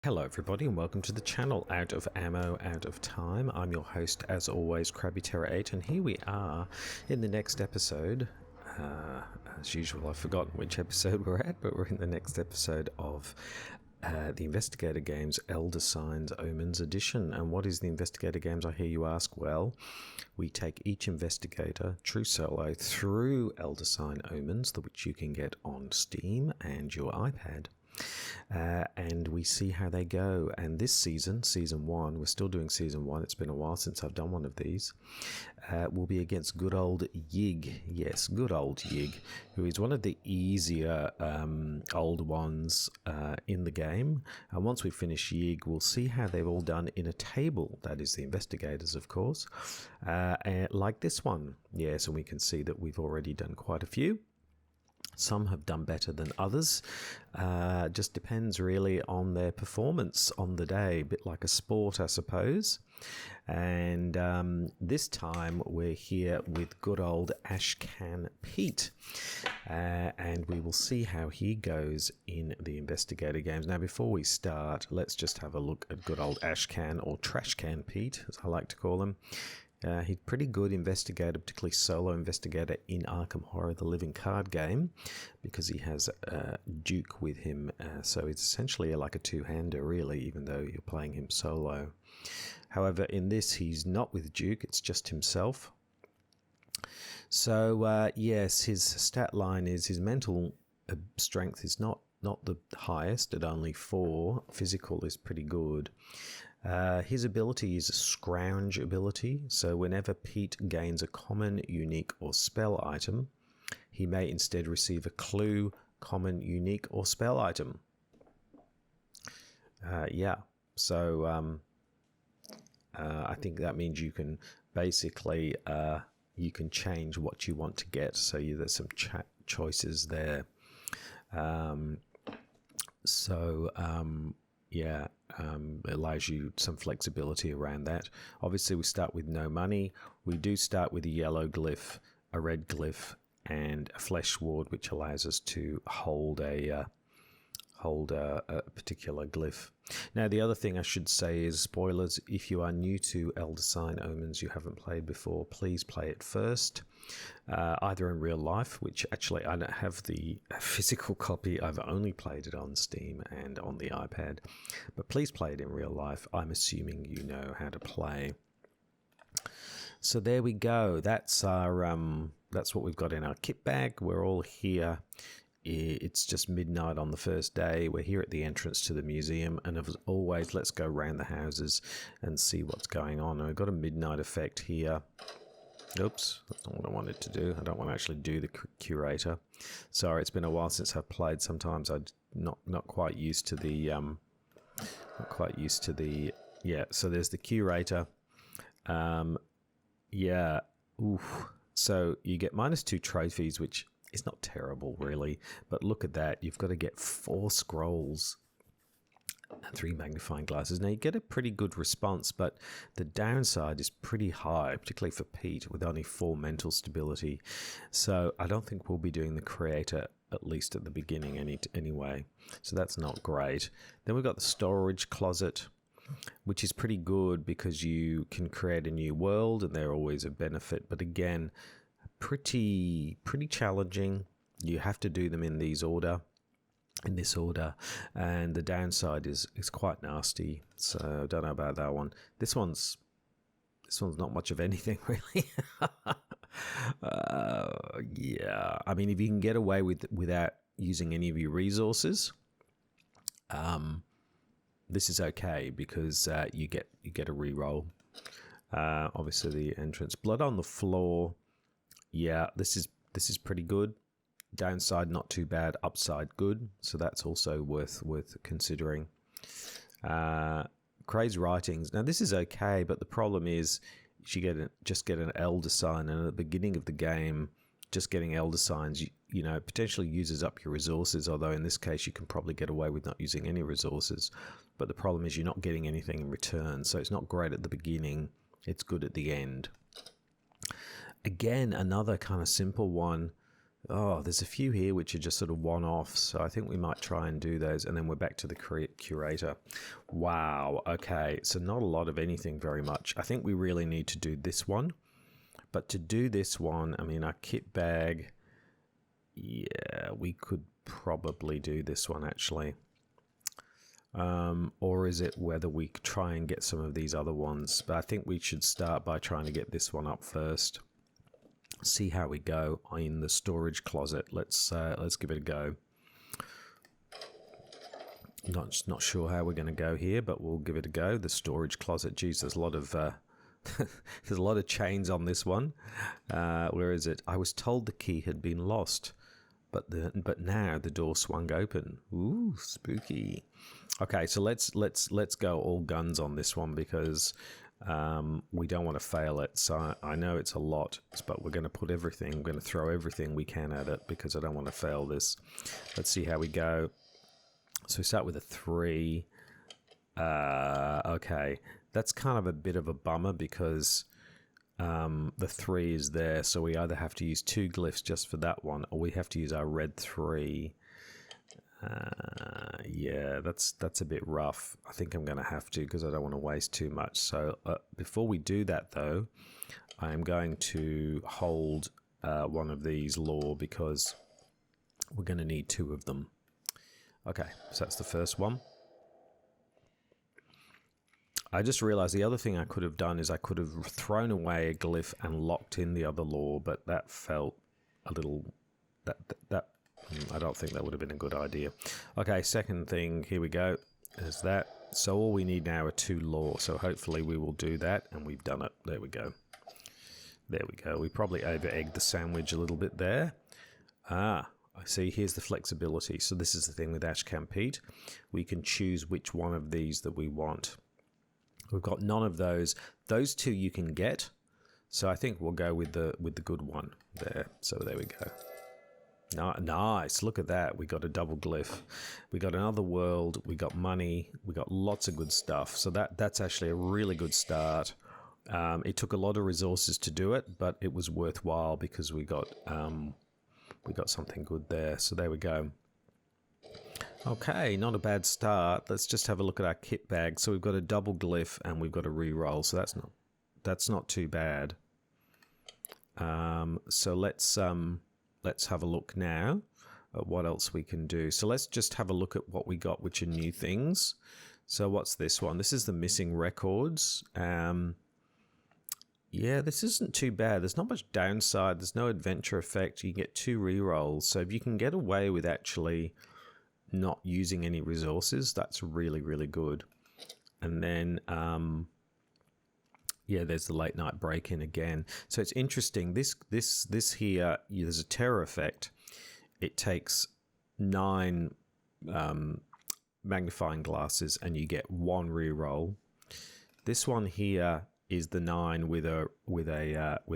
Hello everybody and welcome to the channel Out of Ammo, Out of Time. I'm your host as always, Krabby Terror 8, and here we are in the next episode. As usual, I've forgotten which episode we're at, but we're in the next episode of the Investigator Games Elder Signs Omens edition. And what is the Investigator Games, I hear you ask? Well, we take each investigator, true solo, through Elder Sign Omens, which you can get on Steam and your iPad. And we see how they go. And this season 1, we're still doing season 1, it's been a while since I've done one of these, will be against good old Yig. Yes, good old Yig, who is one of the easier old ones in the game. And once we finish Yig, we'll see how they've all done in a table, that is the investigators of course, like this one. Yes, and we can see that we've already done quite a few. Some have done better than others. Just depends really on their performance on the day, a bit like a sport, I suppose. And this time we're here with good old Ashcan Pete. And we will see how he goes in the Investigator Games. Now, before we start, let's just have a look at good old Ashcan, or Trashcan Pete, as I like to call him. He's pretty good investigator, particularly solo investigator in Arkham Horror, the living card game, because he has Duke with him. So it's essentially like a two-hander, really, even though you're playing him solo. However, in this, he's not with Duke, it's just himself. So, yes, his stat line is his mental strength is not the highest at only 4. Physical is pretty good. His ability is a scrounge ability, so whenever Pete gains a common, unique, or spell item, he may instead receive a clue, common, unique, or spell item. So I think that means you can basically you can change what you want to get. So there's some choices there. It allows you some flexibility around that. Obviously, we start with no money. We do start with a yellow glyph, a red glyph, and a flesh ward, which allows us to hold a particular glyph. Now, the other thing I should say is spoilers. If you are new to Elder Sign Omens, you haven't played before, please play it first, either in real life, which actually I don't have the physical copy. I've only played it on Steam and on the iPad, but please play it in real life. I'm assuming you know how to play. So there we go. That's our that's what we've got in our kit bag. We're all here. It's just midnight on the first day. We're here at the entrance to the museum, and as always, let's go around the houses and see what's going on. I've got a midnight effect here. Oops, that's not what I wanted to do. I don't want to actually do the curator. Sorry, it's been a while since I've played. Sometimes I'm not quite used to the yeah. So there's the curator. So you get -2 trophies, which it's not terrible, really, but look at that. You've got to get 4 scrolls and 3 magnifying glasses. Now, you get a pretty good response, but the downside is pretty high, particularly for Pete, with only 4 mental stability. So I don't think we'll be doing the creator, at least at the beginning anyway. So that's not great. Then we've got the storage closet, which is pretty good because you can create a new world, and they're always a benefit. But again, pretty challenging. You have to do them in this order, and the downside is quite nasty. So I don't know about that one. This one's not much of anything, really. Yeah, I mean, if you can get away without using any of your resources, this is okay because you get a reroll. Obviously, the entrance, blood on the floor. Yeah, this is pretty good. Downside, not too bad. Upside, good. So that's also worth considering. Crazy writings. Now, this is okay, but the problem is you just get an elder sign, and at the beginning of the game, just getting elder signs, you know, potentially uses up your resources, although in this case you can probably get away with not using any resources. But the problem is you're not getting anything in return, so it's not great at the beginning. It's good at the end. Again, another kind of simple one. Oh, there's a few here which are just sort of one-offs, so I think we might try and do those, and then we're back to the curator. Wow, okay, so not a lot of anything very much. I think we really need to do this one, but to do this one, I mean, our kit bag, yeah, we could probably do this one, actually. Or is it whether we try and get some of these other ones? But I think we should start by trying to get this one up first. See how we go in the storage closet. Let's give it a go. Not sure how we're going to go here, but we'll give it a go. The storage closet. Geez, there's a lot of there's a lot of chains on this one. Where is it? I was told the key had been lost, but now the door swung open. Ooh, spooky. Okay, so let's go all guns on this one because we don't want to fail it. So I know it's a lot, but we're going to put everything. We're going to throw everything we can at it because I don't want to fail this. Let's see how we go. So we start with a 3. Okay, that's kind of a bit of a bummer because the 3 is there. So we either have to use 2 glyphs just for that one, or we have to use our red 3. Yeah, that's a bit rough. I think I'm going to have to because I don't want to waste too much. So before we do that, though, I am going to hold one of these lore because we're going to need 2 of them. Okay, so that's the first one. I just realized the other thing I could have done is I could have thrown away a glyph and locked in the other lore, but that felt a little... I don't think that would have been a good idea. Okay, second thing, here we go, is that. So all we need now are 2 lore, so hopefully we will do that, and we've done it. There we go. There we go. We probably over-egged the sandwich a little bit there. I see, here's the flexibility. So this is the thing with Ashcan Pete. We can choose which one of these that we want. We've got none of those. Those 2 you can get, so I think we'll go with the good one there. So there we go. Nice, look at that. We got a double glyph. We got another world. We got money. We got lots of good stuff. So that's actually a really good start. It took a lot of resources to do it, but it was worthwhile because we got something good there. So there we go. Okay, not a bad start. Let's just have a look at our kit bag. So we've got a double glyph and we've got a reroll. So that's not too bad. So let's have a look now at what else we can do. So let's just have a look at what we got, which are new things. So what's this one? This is the missing records. Yeah, this isn't too bad. There's not much downside. There's no adventure effect. You can get 2 rerolls. So if you can get away with actually not using any resources, that's really, really good. And then... yeah, there's the late night break-in again. So it's interesting. This here, there's a terror effect. It takes 9 magnifying glasses, and you get 1 reroll. This one here is the 9 with a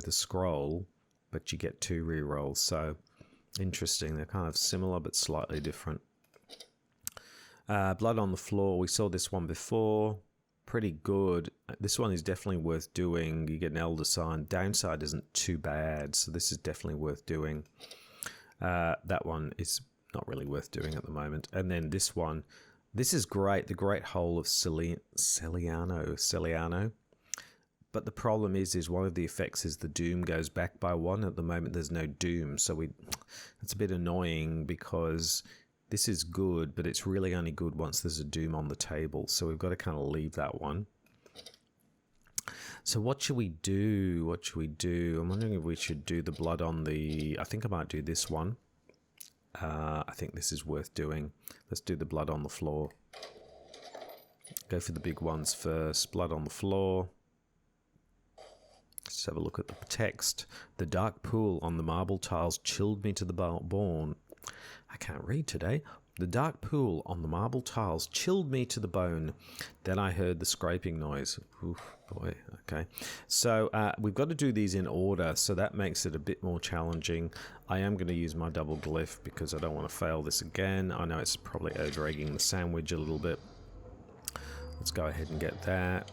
scroll, but you get 2 rerolls. So interesting. They're kind of similar but slightly different. Blood on the Floor. We saw this one before. Pretty good. This one is definitely worth doing. You get an elder sign. Downside isn't too bad, so this is definitely worth doing. That one is not really worth doing at the moment. And then this one, this is great. The Great Hole of Celiano. But the problem is one of the effects is the doom goes back by 1. At the moment, there's no doom, so it's a bit annoying because this is good, but it's really only good once there's a doom on the table. So we've got to kind of leave that one. So what should we do? What should we do? I'm wondering if we should do the blood on the... I think I might do this one. I think this is worth doing. Let's do the blood on the floor. Go for the big ones first. Blood on the floor. Let's have a look at the text. The dark pool on the marble tiles chilled me to the bone. I can't read today. The dark pool on the marble tiles chilled me to the bone. Then I heard the scraping noise. Oof, boy, okay. So we've got to do these in order, so that makes it a bit more challenging. I am going to use my double glyph because I don't want to fail this again. I know it's probably over-egging the sandwich a little bit. Let's go ahead and get that.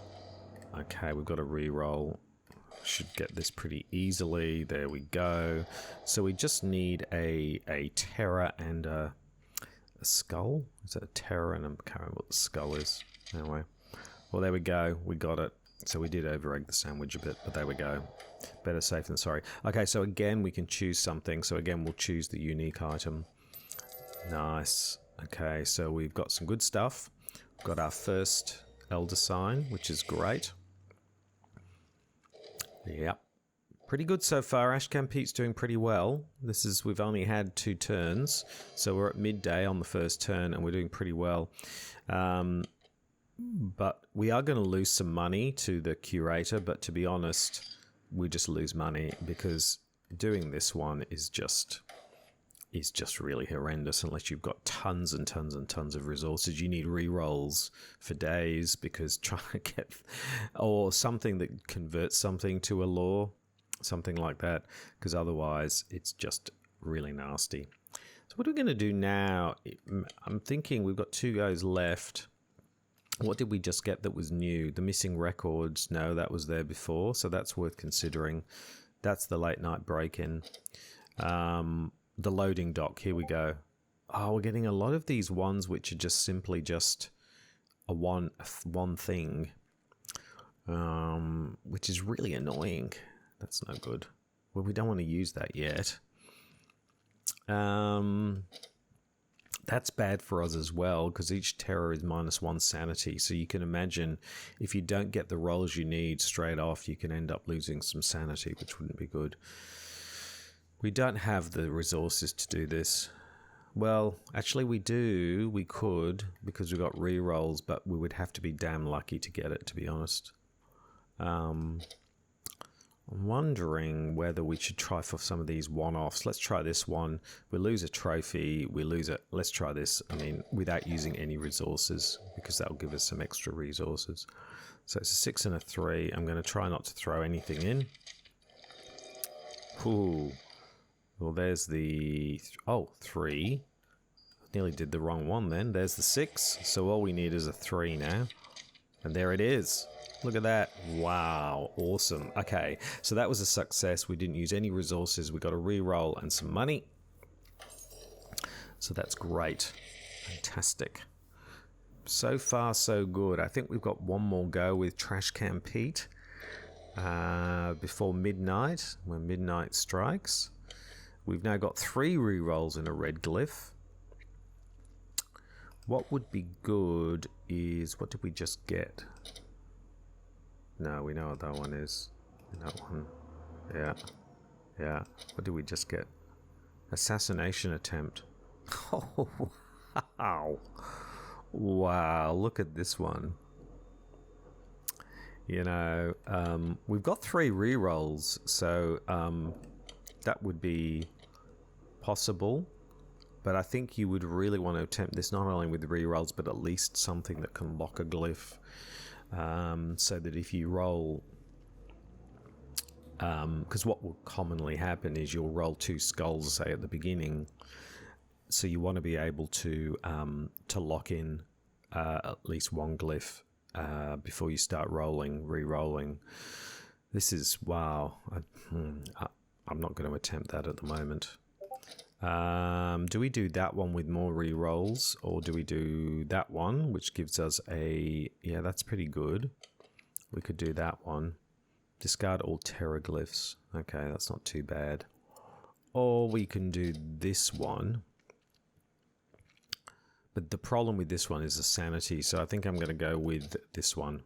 Okay, we've got a re-roll. should get this pretty easily. There we go. So we just need a terror and a skull. Is that a terror and I can't remember what the skull is. Anyway, well, there we go. We got it. So we did over-egg the sandwich a bit, but there we go. Better safe than sorry. Okay, so again, we can choose something. So again, we'll choose the unique item. Nice. Okay, so we've got some good stuff. We've got our first Elder Sign, which is great. Yep. Pretty good so far. Ashcan Pete's doing pretty well. We've only had 2 turns, so we're at midday on the first turn, and we're doing pretty well. But we are going to lose some money to the curator, but to be honest, we just lose money because doing this one is just really horrendous unless you've got tons and tons and tons of resources. You need rerolls for days because trying to get or something that converts something to a lore, something like that, because otherwise it's just really nasty. So what are we going to do now? I'm thinking we've got 2 goes left. What did we just get that was new? The missing records. No, that was there before, so that's worth considering. That's the late night break-in. The loading dock. Here we go. Oh, we're getting a lot of these ones which are just simply just a one thing, which is really annoying. That's no good. Well, we don't want to use that yet. That's bad for us as well because each terror is -1 sanity. So you can imagine if you don't get the rolls you need straight off, you can end up losing some sanity, which wouldn't be good. We don't have the resources to do this. Well, actually we do. We could because we've got rerolls, but we would have to be damn lucky to get it, to be honest. I'm wondering whether we should try for some of these one-offs. Let's try this one. We lose a trophy. We lose it. Let's try this. I mean, without using any resources because that'll give us some extra resources. So it's a 6 and a 3. I'm going to try not to throw anything in. Ooh. Well, there's the... 3. Nearly did the wrong one then. There's the 6. So all we need is a 3 now. And there it is. Look at that. Wow. Awesome. Okay. So that was a success. We didn't use any resources. We got a reroll and some money. So that's great. Fantastic. So far, so good. I think we've got one more go with Ashcan Pete before midnight, when midnight strikes. We've now got 3 rerolls in a red glyph. What would be good is... What did we just get? No, we know what that one is. That one. Yeah. Yeah. What did we just get? Assassination attempt. Oh, wow. Wow. Look at this one. You know, we've got 3 rerolls, so that would be possible. But I think you would really want to attempt this not only with rerolls, but at least something that can lock a glyph. So that if you roll, because what will commonly happen is you'll roll 2 skulls, say at the beginning, so you want to be able to lock in at least 1 glyph before you start re-rolling. This is wow. I'm not going to attempt that at the moment. Do we do that one with more re-rolls, or do we do that one, which gives us a... Yeah, that's pretty good. We could do that one. Discard all terraglyphs. Okay, that's not too bad. Or we can do this one. But the problem with this one is the sanity, so I think I'm going to go with this one.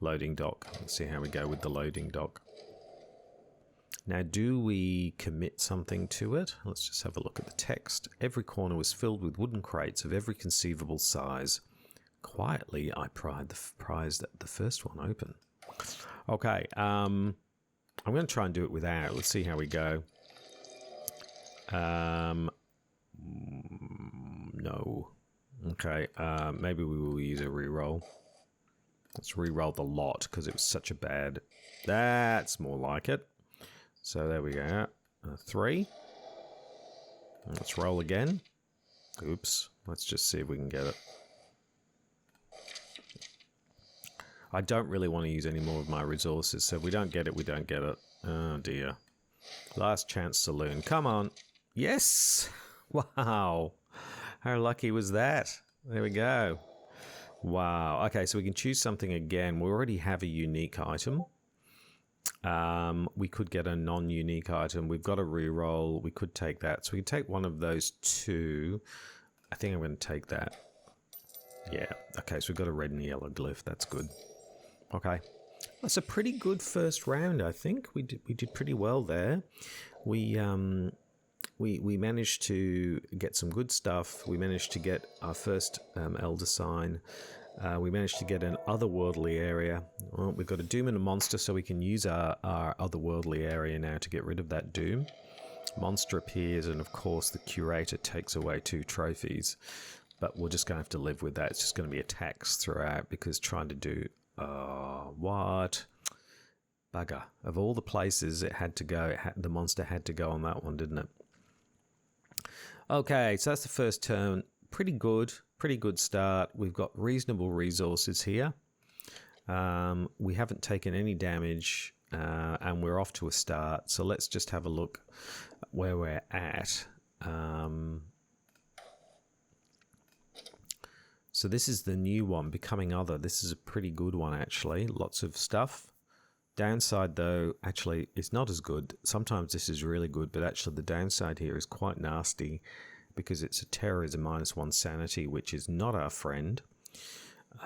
Loading dock. Let's see how we go with the loading dock. Now, do we commit something to it? Let's just have a look at the text. Every corner was filled with wooden crates of every conceivable size. Quietly, I prized the first one open. Okay, I'm going to try and do it without. Let's see how we go. No. Okay, maybe we will use a reroll. Let's reroll the lot because it was such a bad... That's more like it. So there we go. 3. Let's roll again. Oops. Let's just see if we can get it. I don't really want to use any more of my resources, so if we don't get it, we don't get it. Oh, dear. Last chance saloon. Come on. Yes! Wow. How lucky was that? There we go. Wow. Okay, so we can choose something again. We already have a unique item. We could get a non-unique item. We've got a reroll. We could take that. So we can take one of those two. I think I'm going to take that. Yeah. Okay, so we've got a red and yellow glyph. That's good. Okay. That's a pretty good first round, I think. We did pretty well there. We managed to get some good stuff. We managed to get our first Elder Sign. We managed to get an otherworldly area. Well, we've got a Doom and a Monster, so we can use our otherworldly area now to get rid of that Doom. Monster appears, and of course the Curator takes away 2 trophies. But we're just going to have to live with that. It's just going to be a tax throughout, because trying to do... what? Bugger. Of all the places it had to go, the monster had to go on that one, didn't it? Okay, so that's the first turn. Pretty good start. We've got reasonable resources here. We haven't taken any damage, and we're off to a start. So let's just have a look where we're at. So this is the new one, Becoming Other. This is a pretty good one, actually. Lots of stuff. Downside, though, actually, it's not as good. Sometimes this is really good, but actually the downside here is quite nasty, because it's a terrorism -1 sanity, which is not our friend.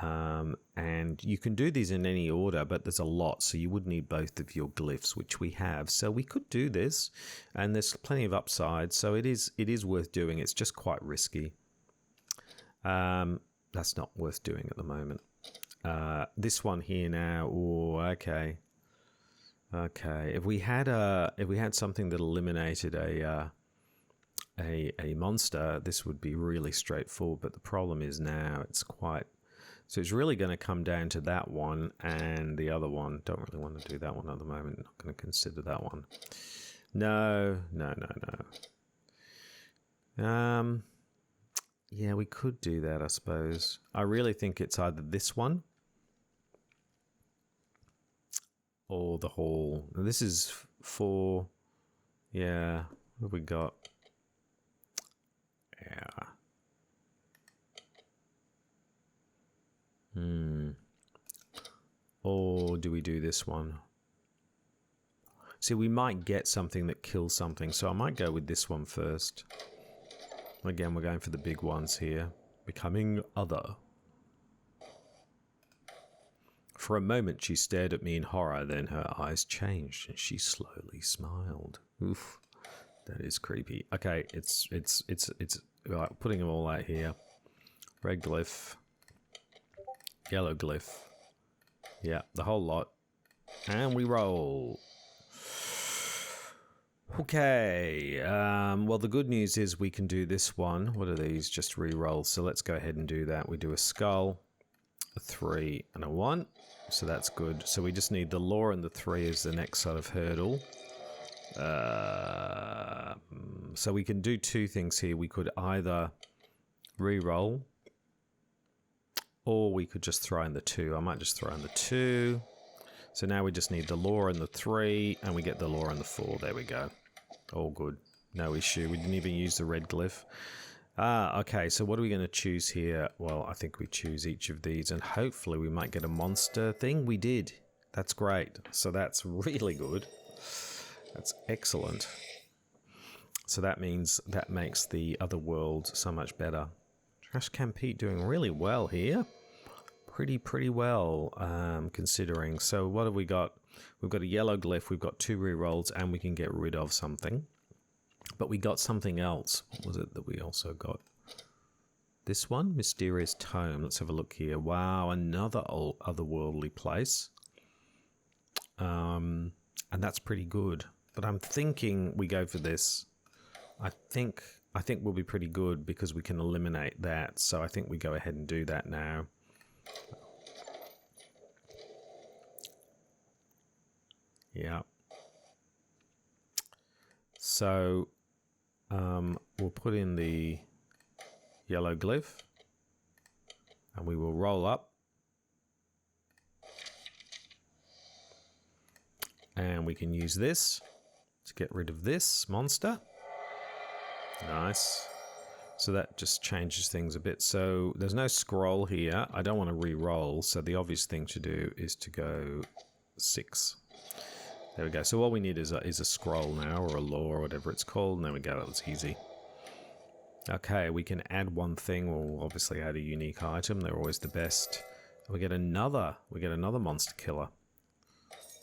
And you can do these in any order, but there's a lot, so you would need both of your glyphs, which we have. So we could do this, and there's plenty of upside, so it is worth doing. It's just quite risky. That's not worth doing at the moment. This one here now. Oh, okay. Okay. If we had something that eliminated a monster, this would be really straightforward. But the problem is now it's quite. So it's really going to come down to that one and the other one. Don't really want to do that one at the moment. Not going to consider that one. No. Yeah, we could do that, I suppose. I really think it's either this one or the hall. This is 4. Yeah, what have we got? Yeah. Or do we do this one? See, we might get something that kills something, so I might go with this one first. Again, we're going for the big ones here. Becoming Other. For a moment, she stared at me in horror, then her eyes changed and she slowly smiled. Oof, that is creepy. Okay, it's right, putting them all out here. Red glyph, yellow glyph. Yeah, the whole lot. And we roll. Okay, well, the good news is we can do this one. What are these? Just re-rolls. So let's go ahead and do that. We do a skull, a 3, and a 1. So that's good. So we just need the law and the 3 as the next sort of hurdle. So we can do 2 things here. We could either re-roll, or we could just throw in the 2. I might just throw in the 2. So now we just need the law and the 3, and we get the law and the 4. There we go. All good. No issue. We didn't even use the red glyph. Okay, so what are we going to choose here? Well, I think we choose each of these, and hopefully we might get a monster thing. We did. That's great. So that's really good. That's excellent. So that means that makes the other world so much better. Ashcan Pete doing really well here. Pretty well, considering. So what have we got? We've got a yellow glyph, we've got 2 rerolls, and we can get rid of something. But we got something else. What was it that we also got? This one, Mysterious Tome. Let's have a look here. Wow, another otherworldly place. And that's pretty good. But I'm thinking we go for this. I think we'll be pretty good because we can eliminate that. So I think we go ahead and do that now. Yeah. So we'll put in the yellow glyph and we will roll up. And we can use this to get rid of this monster. Nice. So that just changes things a bit. So there's no scroll here. I don't want to re-roll. So the obvious thing to do is to go 6. There we go. So all we need is a scroll now, or a lore, or whatever it's called. And there we go. That was easy. Okay, we can add one thing. We'll obviously add a unique item. They're always the best. We get another monster killer.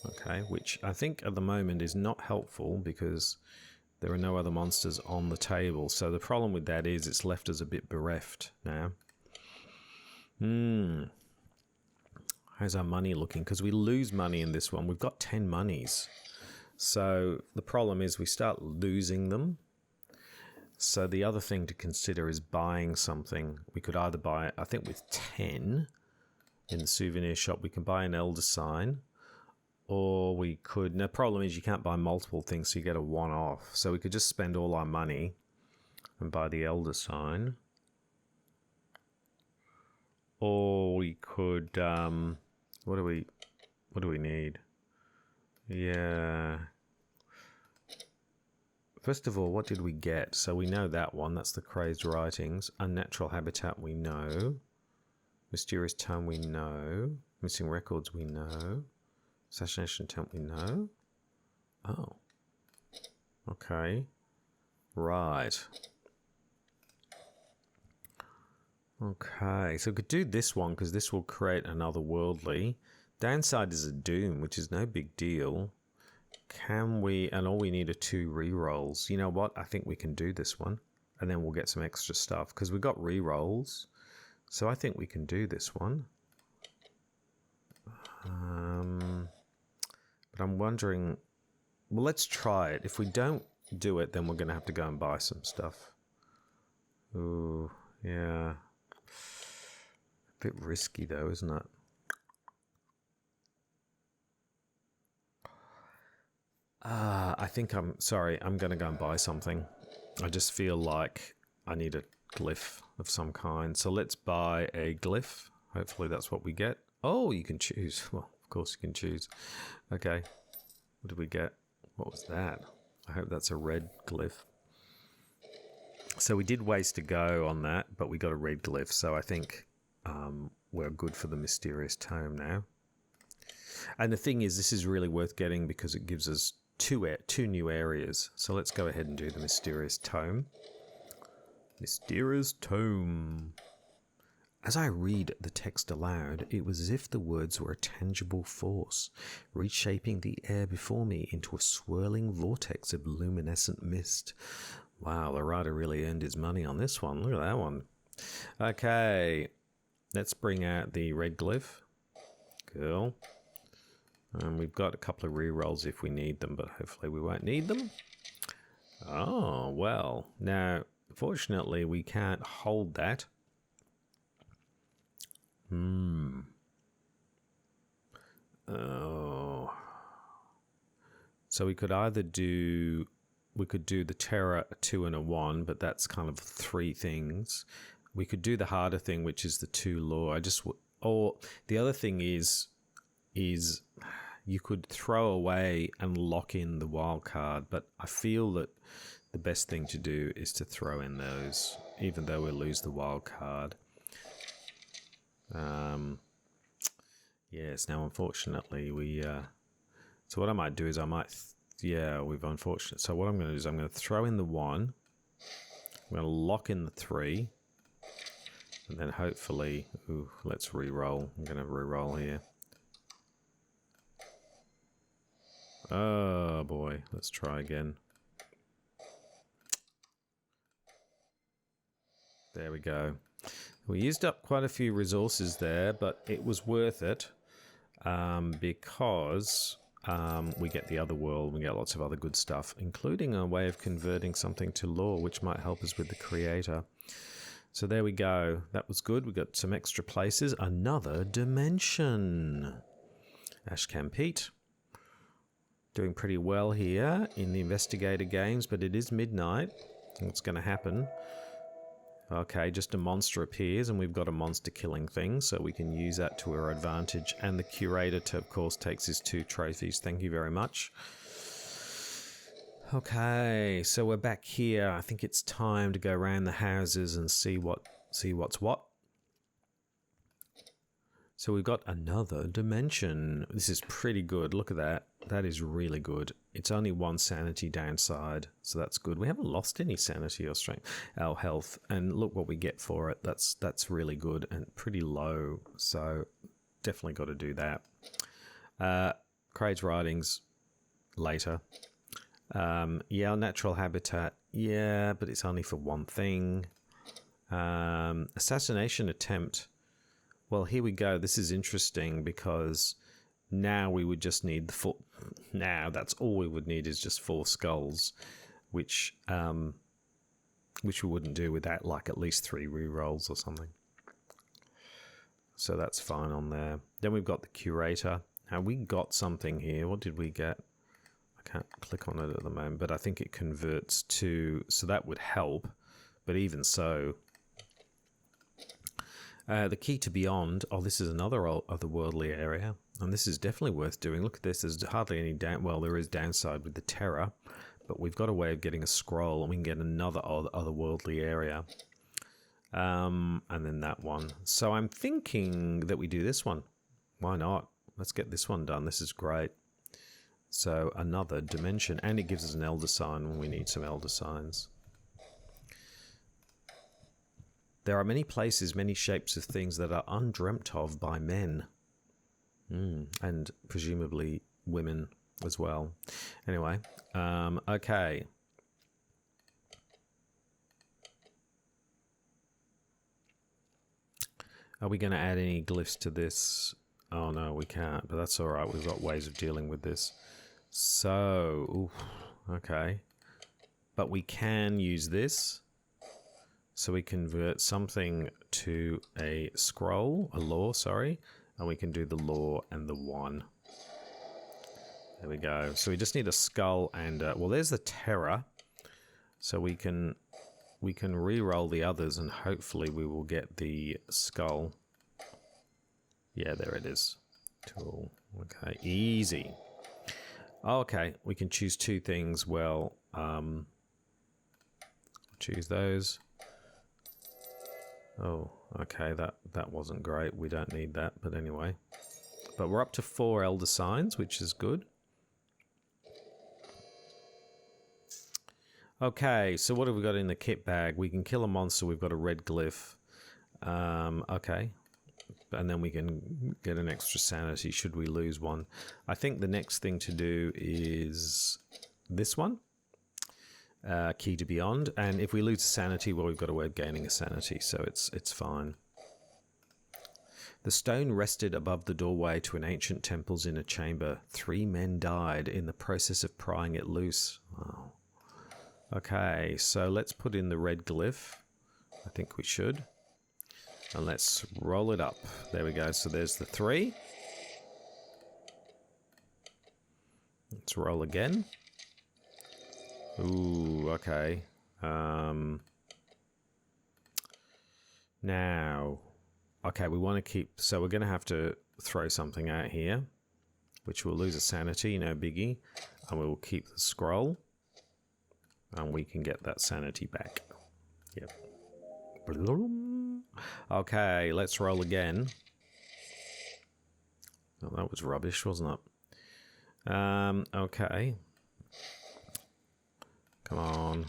Okay, which I think at the moment is not helpful because there are no other monsters on the table. So the problem with that is it's left us a bit bereft now. How's our money looking? Because we lose money in this one. We've got 10 monies. So the problem is we start losing them. So the other thing to consider is buying something. We could either buy, I think with 10 in the souvenir shop, we can buy an Elder Sign. Or we could, now the problem is you can't buy multiple things, so you get a one-off. So we could just spend all our money and buy the Elder Sign. Or we could, what do we need? Yeah. First of all, what did we get? So we know that one, that's the Crazed Writings. Unnatural Habitat we know. Mysterious Tome we know. Missing Records we know. Assassination Attempt we know. Oh. Okay. Right. Okay, so we could do this one because this will create another worldly. Downside is a Doom, which is no big deal. Can we, and all we need are 2 rerolls. You know what? I think we can do this one. And then we'll get some extra stuff because we've got rerolls. So I think we can do this one. But I'm wondering, well, let's try it. If we don't do it, then we're going to have to go and buy some stuff. Ooh, yeah. A bit risky though, isn't it? I think I'm going to go and buy something. I just feel like I need a glyph of some kind. So let's buy a glyph. Hopefully that's what we get. Oh, you can choose. Well, of course you can choose. Okay. What did we get? What was that? I hope that's a red glyph. So we did waste a go on that, but we got a red glyph. So I think we're good for the Mysterious Tome now. And the thing is, this is really worth getting because it gives us two new areas. So let's go ahead and do the Mysterious Tome. Mysterious Tome. As I read the text aloud, it was as if the words were a tangible force, reshaping the air before me into a swirling vortex of luminescent mist. Wow, the writer really earned his money on this one. Look at that one. Okay, let's bring out the red glyph. Cool. We've got a couple of rerolls if we need them, but hopefully we won't need them. Oh, well. Now, fortunately, we can't hold that. Oh. So we could either do... We could do the Terror, a 2 and a 1, but that's kind of 3 things. We could do the harder thing, which is the 2 lore. Or the other thing is you could throw away and lock in the wild card, but I feel that the best thing to do is to throw in those, even though we'll lose the wild card. Yes, now unfortunately we... so what I might do is we've unfortunate. So what I'm going to do is I'm going to throw in the 1. I'm going to lock in the 3. And then hopefully... Ooh, let's re-roll. I'm going to re-roll here. Oh boy, let's try again. There we go. We used up quite a few resources there, but it was worth it because we get the other world, we get lots of other good stuff, including a way of converting something to lore, which might help us with the creator. So there we go. That was good. We got some extra places. Another dimension. Ashcan Pete. Doing pretty well here in the Investigator Games, but it is midnight. What's going to happen? Okay, just a monster appears and we've got a monster killing thing, so we can use that to our advantage. And the curator, of course, takes his 2 trophies. Thank you very much. Okay, so we're back here. I think it's time to go around the houses and see what's what. So we've got another dimension. This is pretty good. Look at that. That is really good. It's only 1 sanity downside, so that's good. We haven't lost any sanity or strength, our health, and look what we get for it. That's really good and pretty low, so definitely got to do that. Craig's writings later. Yeah, natural habitat. Yeah, but it's only for 1 thing. Assassination attempt. Well, here we go. This is interesting because now we would just need the full. Now that's all we would need is just 4 skulls, which we wouldn't do without like at least 3 rerolls or something. So that's fine on there. Then we've got the curator. Now we got something here. What did we get? I can't click on it at the moment, but I think it converts to. So that would help, but even so. The key to beyond. Oh, this is another otherworldly area, and this is definitely worth doing. Look at this. There's hardly any well, there is downside with the terror, but we've got a way of getting a scroll, and we can get another otherworldly area. And then that one. So I'm thinking that we do this one. Why not? Let's get this one done. This is great. So another dimension, and it gives us an elder sign when we need some elder signs. There are many places, many shapes of things that are undreamt of by men. And presumably women as well. Anyway, okay. Are we going to add any glyphs to this? Oh no, we can't, but that's all right. We've got ways of dealing with this. So, okay. But we can use this. So we convert something to a scroll, a lore, sorry, and we can do the lore and the 1. There we go. So we just need a skull and, well, there's the terror. So we can re-roll the others and hopefully we will get the skull. Yeah, there it is. Tool. Okay, easy. Okay, we can choose 2 things. Well, choose those. Oh, okay, that wasn't great. We don't need that, but anyway. But we're up to 4 elder signs, which is good. Okay, so what have we got in the kit bag? We can kill a monster. We've got a red glyph. Okay. And then we can get an extra sanity should we lose one. I think the next thing to do is this one. Key to beyond, and if we lose sanity, well, we've got a way of gaining a sanity, so it's fine. The stone rested above the doorway to an ancient temple's inner chamber. 3 men died in the process of prying it loose. Oh. Okay, so let's put in the red glyph. I think we should. And let's roll it up. There we go. So there's the 3. Let's roll again. Ooh, okay. Now, okay, we want to keep, so we're going to have to throw something out here, which will lose a sanity, no biggie, and we will keep the scroll, and we can get that sanity back. Yep. Okay, let's roll again. Oh, that was rubbish, wasn't it? Okay. Come on.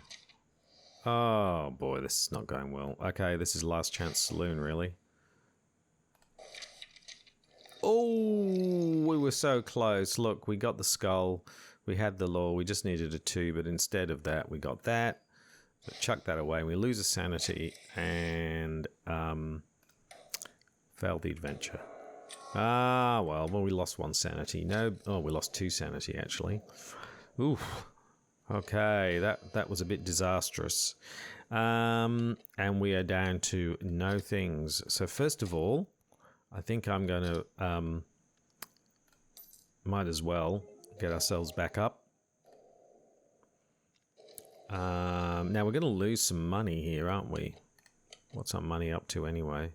Oh boy, this is not going well. Okay, this is Last Chance Saloon, really. Oh, we were so close. Look, we got the skull. We had the lore. We just needed a 2, but instead of that, we got that. So chuck that away. We lose a sanity and failed the adventure. Ah, well, we lost 1 sanity. No, oh, we lost 2 sanity, actually. Oof. Okay, that was a bit disastrous. And we are down to no things. So first of all, I think I'm going to, might as well get ourselves back up. Now we're going to lose some money here, aren't we? What's our money up to anyway?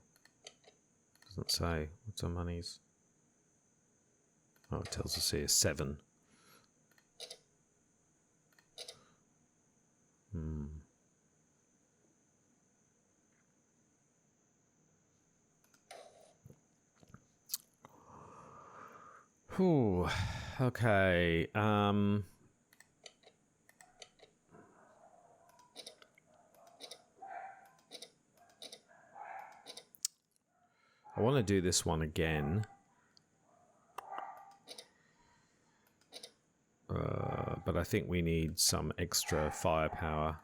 Doesn't say. What's our money's? Oh, it tells us here 7. Whew. Okay. I want to do this one again. But I think we need some extra firepower.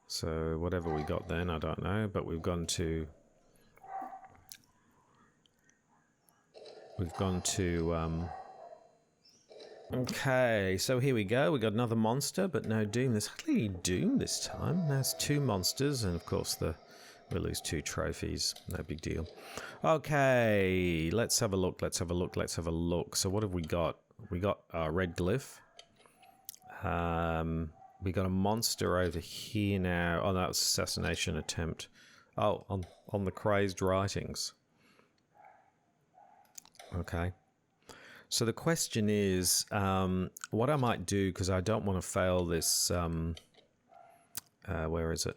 So whatever we got then, I don't know. But we've gone to... okay, so here we go. We got another monster, but no doom. There's hardly any doom this time. There's 2 monsters, and of course we lose 2 trophies. No big deal. Okay, let's have a look. Let's have a look. So what have we got? We got a red glyph. We got a monster over here now. Oh, that was assassination attempt. Oh, on the crazed writings. Okay. So the question is, what I might do, because I don't want to fail this, where is it?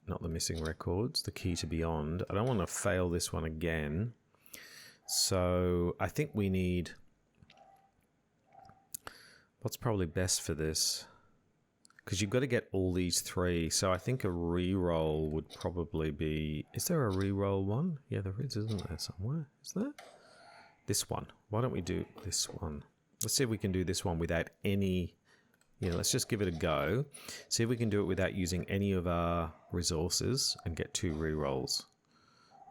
Not the missing records, the key to beyond. I don't want to fail this one again. So I think we need, what's probably best for this? Because you've got to get all these 3. So I think a reroll would probably be, is there a reroll one? Yeah, there is, isn't there somewhere? Is there? This one. Why don't we do this one? Let's see if we can do this one without any... Yeah, let's just give it a go. See if we can do it without using any of our resources and get 2 rerolls.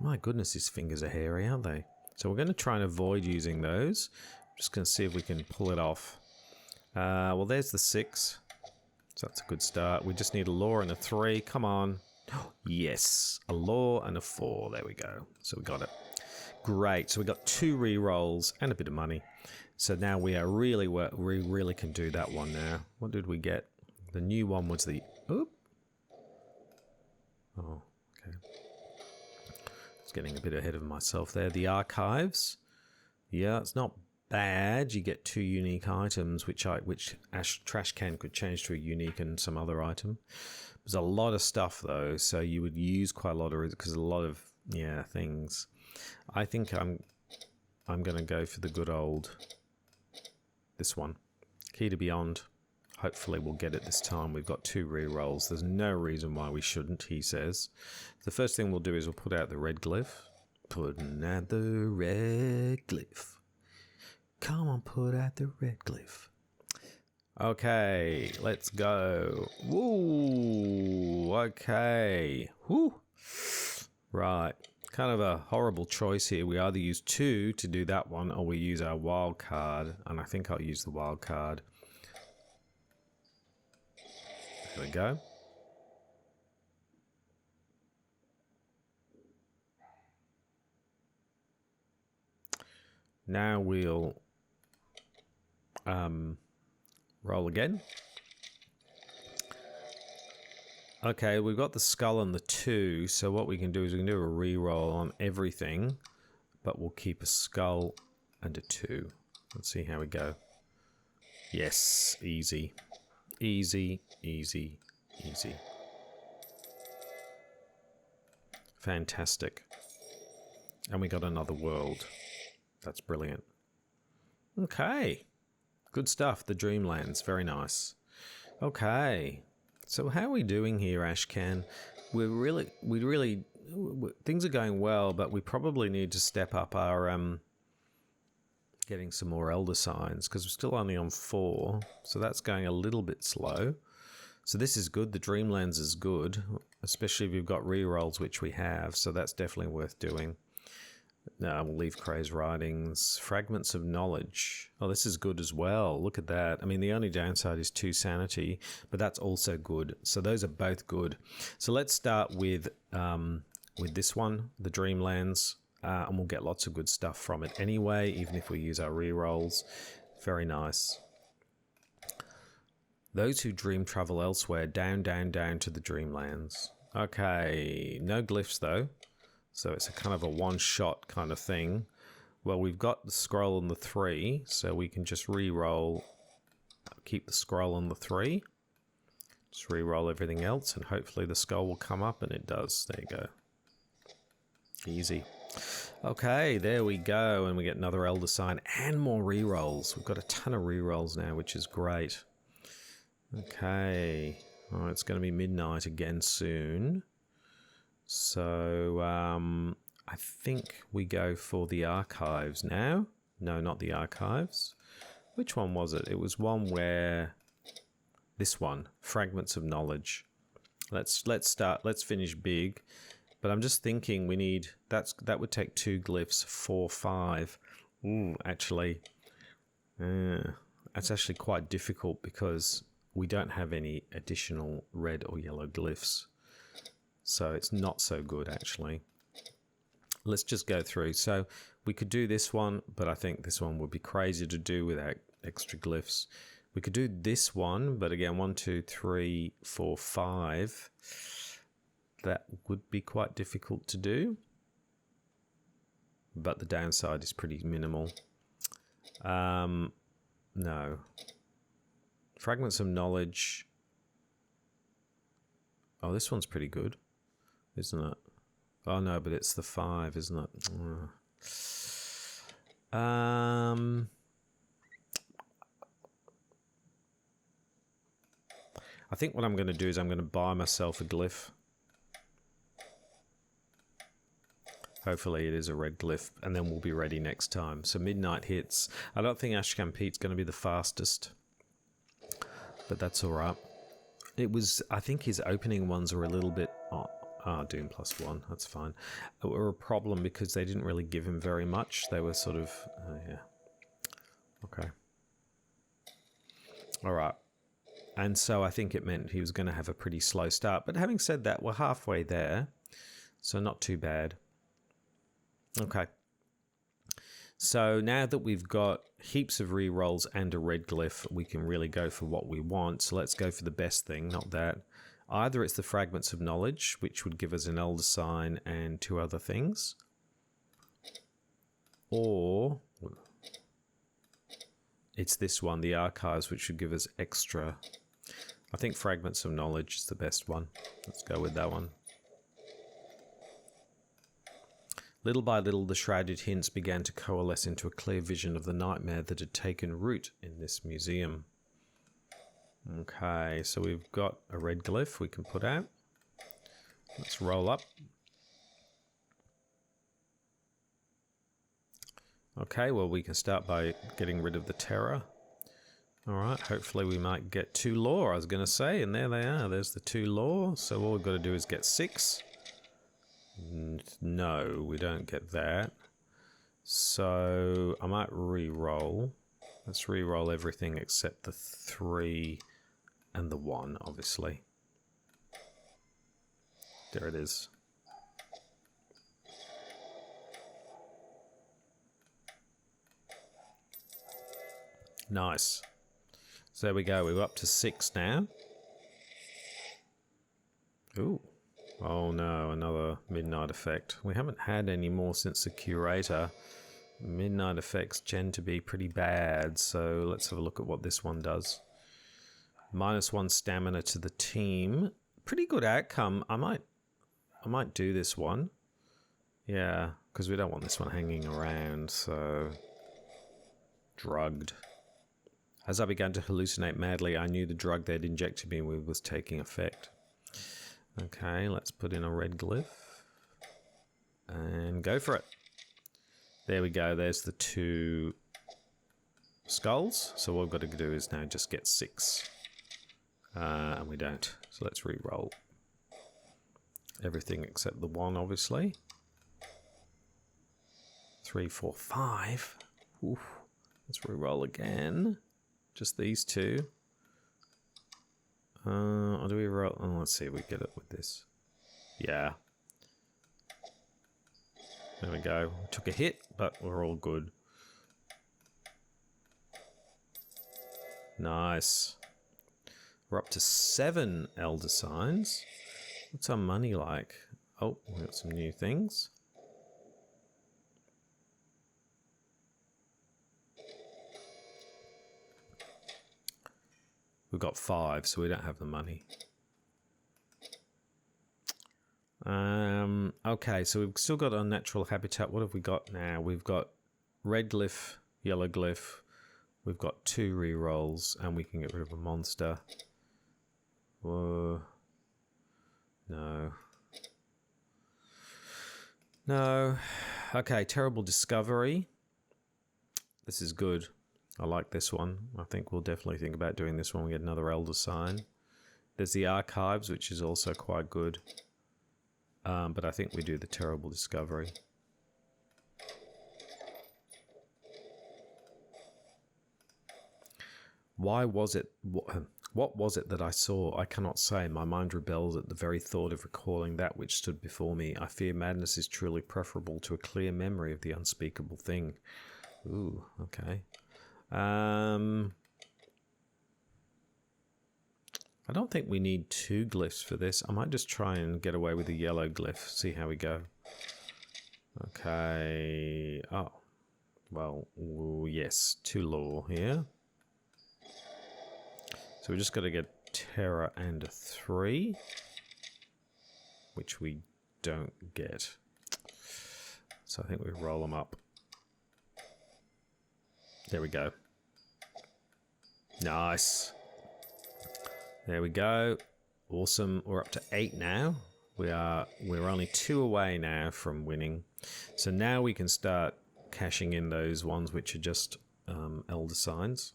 My goodness, his fingers are hairy, aren't they? So we're going to try and avoid using those. I'm just going to see if we can pull it off. Well, there's the 6. So that's a good start. We just need a law and a 3. Come on. Yes, a law and a 4. There we go. So we got it. Great. So we got 2 rerolls and a bit of money. So now we really can do that one now. What did we get? The new one was the... Oop. Oh, okay. I was getting a bit ahead of myself there. The archives. Yeah, it's not bad. You get 2 unique items, which Trash Can could change to a unique and some other item. There's a lot of stuff though, so you would use quite a lot of it because a lot of things. I think I'm going to go for the good old this one, Key to Beyond. Hopefully we'll get it this time. We've got 2 rerolls. There's no reason why we shouldn't, he says. The first thing we'll do is we'll put out the red glyph. Putting out the red glyph. Come on, put out the red glyph. Okay, let's go. Woo, okay. Woo. Right, kind of a horrible choice here. We either use 2 to do that one, or we use our wild card, and I think I'll use the wild card. There we go. Now we'll roll again. Okay, we've got the skull and the 2, so what we can do is we can do a re-roll on everything, but we'll keep a skull and a 2. Let's see how we go. Yes, easy. Easy, easy, easy. Fantastic. And we got another world. That's brilliant. Okay. Good stuff. The Dreamlands. Very nice. Okay. So how are we doing here, Ashcan? Things are going well, but we probably need to step up our getting some more Elder Signs, because we're still only on 4, so that's going a little bit slow. So this is good. The Dreamlands is good, especially if you've got rerolls, which we have, so that's definitely worth doing. No, we'll leave Cray's Writings. Fragments of Knowledge. Oh, this is good as well. Look at that. I mean, the only downside is 2 sanity, but that's also good. So those are both good. So let's start with this one, the Dreamlands, and we'll get lots of good stuff from it anyway, even if we use our rerolls. Very nice. Those who dream travel elsewhere, down, down, down to the dreamlands. Okay, no glyphs though. So it's a kind of a one-shot kind of thing. Well, we've got the scroll on the 3, so we can just re-roll, keep the scroll on the 3. Just re-roll everything else, and hopefully the skull will come up, and it does. There you go. Easy. Okay, there we go, and we get another Elder Sign and more re-rolls. We've got a ton of re-rolls now, which is great. Okay. Oh, it's going to be midnight again soon. So, I think we go for the archives now. No, not the archives. Which one was it? It was one where... This one, Fragments of Knowledge. Let's start. Let's finish big. But I'm just thinking we need... That would take 2 glyphs, 4, 5. Ooh, actually... that's actually quite difficult because we don't have any additional red or yellow glyphs. So it's not so good, actually. Let's just go through. So we could do this one, but I think this one would be crazy to do without extra glyphs. We could do this one, but again, 1, 2, 3, 4, 5. That would be quite difficult to do. But the downside is pretty minimal. No. Fragments of Knowledge. Oh, this one's pretty good, isn't it? Oh, no, but it's the 5, isn't it? I think what I'm going to do is I'm going to buy myself a glyph. Hopefully it is a red glyph, and then we'll be ready next time. So midnight hits. I don't think Ashcan Pete's going to be the fastest, but that's all right. It was, I think his opening ones were a little bit... Doom +1, that's fine. They were a problem because they didn't really give him very much. They were sort of... yeah. Okay. All right. And so I think it meant he was going to have a pretty slow start. But having said that, we're halfway there. So not too bad. Okay. So now that we've got heaps of re-rolls and a red glyph, we can really go for what we want. So let's go for the best thing, not that. Either it's the Fragments of Knowledge, which would give us an Elder Sign and 2 other things. Or it's this one, the Archives, which would give us extra. I think Fragments of Knowledge is the best one. Let's go with that one. Little by little, the shrouded hints began to coalesce into a clear vision of the nightmare that had taken root in this museum. Okay, so we've got a red glyph we can put out. Let's roll up. Okay, well, we can start by getting rid of the terror. Alright, hopefully we might get 2 lore, I was going to say, and there they are. There's the 2 lore, so all we've got to do is get 6. No, we don't get that. So I might re-roll. Let's re-roll everything except the 3 and the 1, obviously. There it is. Nice. So there we go. We're up to 6 now. Ooh. Oh no, another Midnight Effect. We haven't had any more since the Curator. Midnight Effects tend to be pretty bad, so let's have a look at what this one does. -1 stamina to the team. Pretty good outcome. I might do this one. Yeah, because we don't want this one hanging around, so... Drugged. As I began to hallucinate madly, I knew the drug they'd injected me with was taking effect. Okay, let's put in a red glyph. And go for it. There we go, there's the 2 skulls. So what we've got to do is now just get 6. And we don't. So let's re-roll. Everything except the 1, obviously. 3, 4, 5. Oof. Let's re-roll again. Just these 2. Or do we roll? Oh, let's see if we get it with this. Yeah. There we go. Took a hit, but we're all good. We're up to 7 elder signs. What's our money like? Oh, we've got some new things. We've got 5, so we don't have the money. Okay, so we've still got our natural habitat. What have we got now? We've got red glyph, yellow glyph. We've got 2 rerolls, and we can get rid of a monster. Whoa. No. No. Okay, terrible discovery. This is good. I like this one. I think we'll definitely think about doing this one. We get another elder sign. There's the archives, which is also quite good. But I think we do the terrible discovery. Why was it? What was it that I saw? I cannot say. My mind rebels at the very thought of recalling that which stood before me. I fear madness is truly preferable to a clear memory of the unspeakable thing. Ooh, okay. I don't think we need 2 glyphs for this. I might just try and get away with a yellow glyph. See how we go. Okay. Oh. Well, yes. 2 lore here. So we just got to get Terra and a 3. Which we don't get. So I think we roll them up. There we go. Nice. There we go. Awesome. We're up to 8 now. We're only 2 away now from winning. So now we can start cashing in those ones which are just elder signs.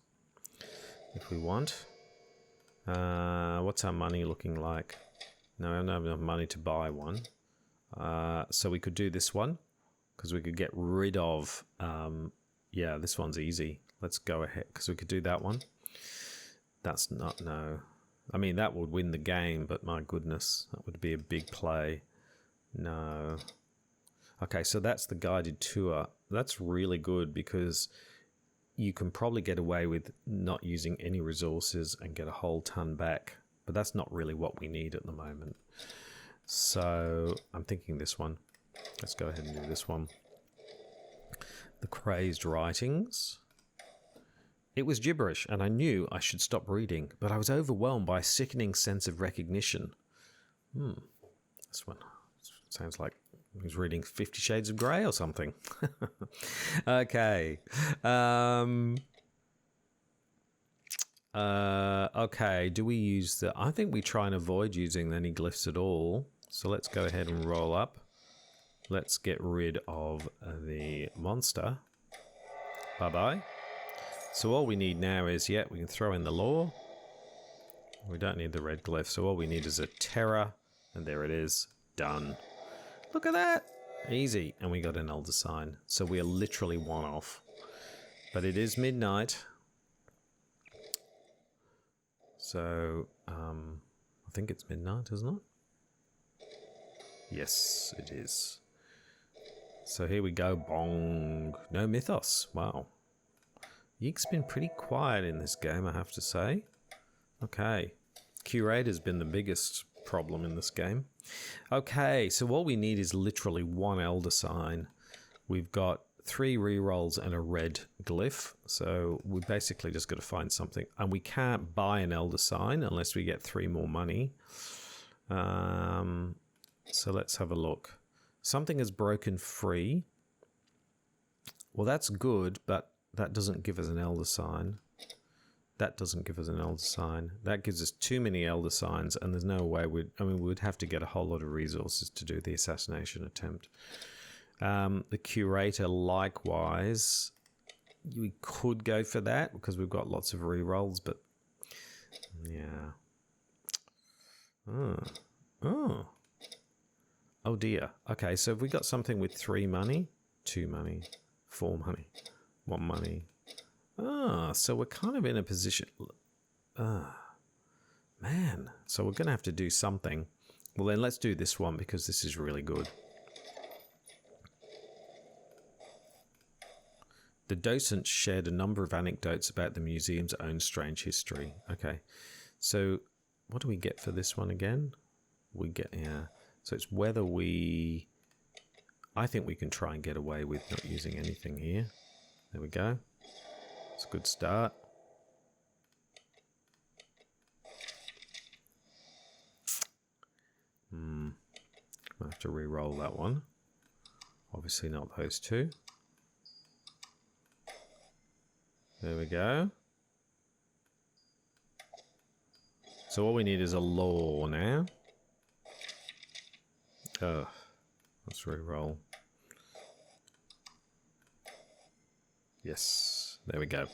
If we want. What's our money looking like? No, I don't have enough money to buy one. So we could do this one. Because we could get rid of... yeah, this one's easy. Let's go ahead. Because we could do that one. That's not... No. I mean, that would win the game, but my goodness, that would be a big play. No. Okay, so that's the guided tour. That's really good because you can probably get away with not using any resources and get a whole ton back. But that's not really what we need at the moment. So I'm thinking this one. Let's go ahead and do this one. The Crazed Writings. It was gibberish, and I knew I should stop reading, but I was overwhelmed by a sickening sense of recognition. This one sounds like he was reading 50 Shades of Grey or something. Okay. Okay, do we use the... I think we try and avoid using any glyphs at all. So let's go ahead and roll up. Let's get rid of the monster. Bye-bye. So all we need now is, yeah, we can throw in the lore. We don't need the red glyph, so all we need is a Terra. And there it is. Done. Look at that. Easy. And we got an elder sign. So we are literally 1 off. But it is midnight. So, I think it's midnight, isn't it? Yes, it is. So here we go. Bong. No mythos. Wow. Yeek's been pretty quiet in this game, I have to say. Okay. Curator's been the biggest problem in this game. Okay, so all we need is literally 1 elder sign. We've got 3 rerolls and a red glyph. So we basically just got to find something. And we can't buy an elder sign unless we get 3 more money. So let's have a look. Something is broken free. Well, that's good, but that doesn't give us an elder sign. That doesn't give us an elder sign. That gives us too many elder signs, and there's no way we'd have to get a whole lot of resources to do the assassination attempt. The curator, likewise, we could go for that because we've got lots of rerolls, but yeah. Oh dear. Okay, so have we got something with 3 money, 2 money, 4 money, 1 money? So we're kind of in a position... man. So we're going to have to do something. Well, then let's do this one because this is really good. The docent shared a number of anecdotes about the museum's own strange history. Okay. So what do we get for this one again? We get, yeah. So it's whether we... I think we can try and get away with not using anything here. There we go. It's a good start. I'll have to re-roll that one. Obviously not those two. There we go. So all we need is a law now. Oh, let's re-roll. Yes, there we go.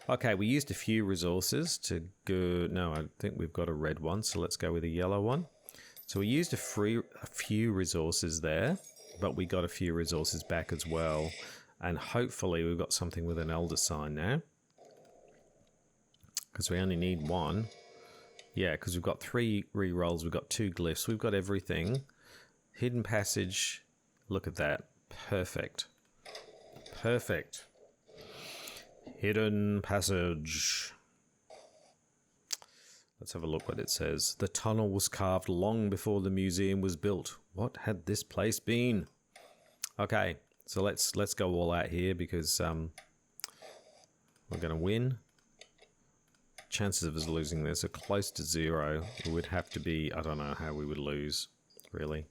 Okay, we used a few resources to go... No, I think we've got a red one, so let's go with a yellow one. So we used a few resources there, but we got a few resources back as well. And hopefully we've got something with an elder sign now. Because we only need one. Yeah, because we've got 3 re-rolls, we've got 2 glyphs, we've got everything. Hidden passage, look at that. Perfect. Perfect. Hidden passage. Let's have a look what it says. The tunnel was carved long before the museum was built. What had this place been? Okay, so let's go all out here because we're going to win. Chances of us losing this are close to 0. It would have to be, I don't know how we would lose, really.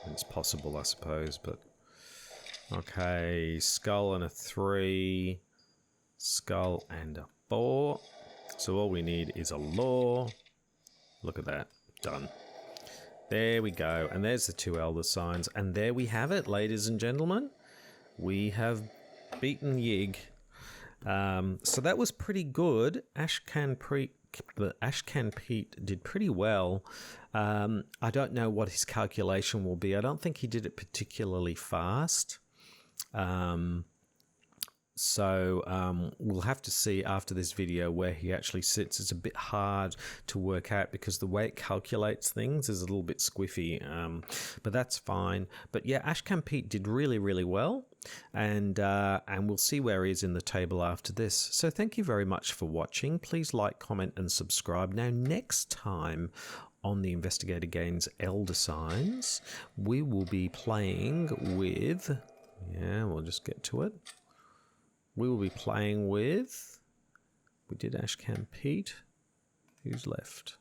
It's possible, I suppose, but... Okay, skull and a 3. Skull and a 4. So all we need is a law. Look at that. Done. There we go. And there's the 2 elder signs. And there we have it, ladies and gentlemen. We have beaten Yig. So that was pretty good. Ashcan Pete did pretty well. I don't know what his calculation will be. I don't think he did it particularly fast. So we'll have to see after this video where he actually sits. It's a bit hard to work out because the way it calculates things is a little bit squiffy, but that's fine. But yeah, Ashcan Pete did really, really well, and we'll see where he is in the table after this. So thank you very much for watching. Please like, comment, and subscribe. Now, next time on the Investigator Games Elder Signs, we will be playing with... Yeah, we'll just get to it. We will be playing with... We did Ashcan Pete. Who's left?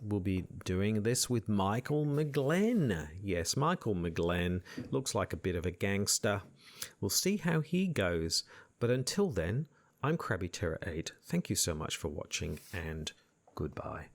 We'll be doing this with Michael McGlenn. Yes, Michael McGlenn looks like a bit of a gangster. We'll see how he goes. But until then, I'm Krabby Terror 8. Thank you so much for watching, and goodbye.